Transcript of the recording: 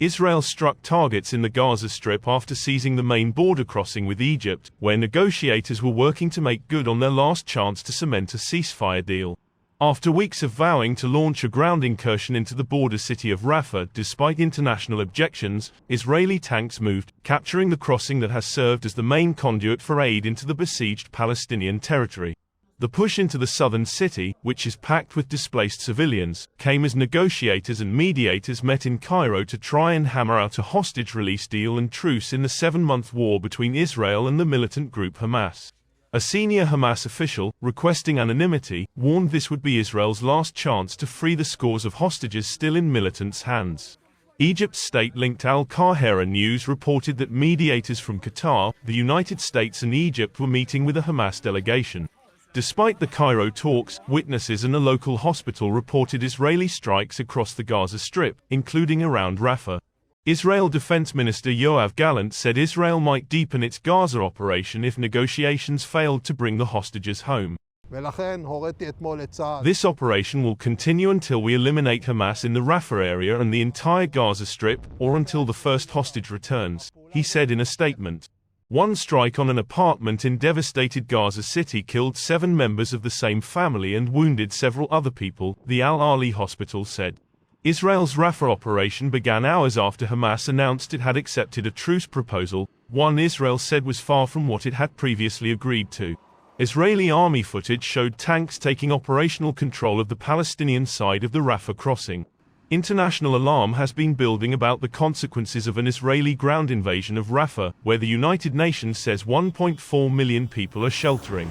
Israel struck targets in the Gaza Strip after seizing the main border crossing with Egypt, where negotiators were working to make good on their last chance to cement a ceasefire deal. After weeks of vowing to launch a ground incursion into the border city of Rafah despite international objections, Israeli tanks moved, capturing the crossing that has served as the main conduit for aid into the besieged Palestinian territory. The push into the southern city, which is packed with displaced civilians, came as negotiators and mediators met in Cairo to try and hammer out a hostage release deal and truce in the 7-month war between Israel and the militant group Hamas. A senior Hamas official, requesting anonymity, warned this would be Israel's last chance to free the scores of hostages still in militants' hands. Egypt's state-linked Al Qahira News reported that mediators from Qatar, the United States and Egypt were meeting with a Hamas delegation. Despite the Cairo talks, witnesses and a local hospital reported Israeli strikes across the Gaza Strip, including around Rafah. Israel Defense Minister Yoav Gallant said Israel might deepen its Gaza operation if negotiations failed to bring the hostages home. This operation will continue until we eliminate Hamas in the Rafah area and the entire Gaza Strip, or until the first hostage returns, he said in a statement. One strike on an apartment in devastated Gaza City killed 7 members of the same family and wounded several other people, the Al-Ali hospital said. Israel's Rafah operation began hours after Hamas announced it had accepted a truce proposal, one Israel said was far from what it had previously agreed to. Israeli army footage showed tanks taking operational control of the Palestinian side of the Rafah crossing. International alarm has been building about the consequences of an Israeli ground invasion of Rafah, where the United Nations says 1.4 million people are sheltering.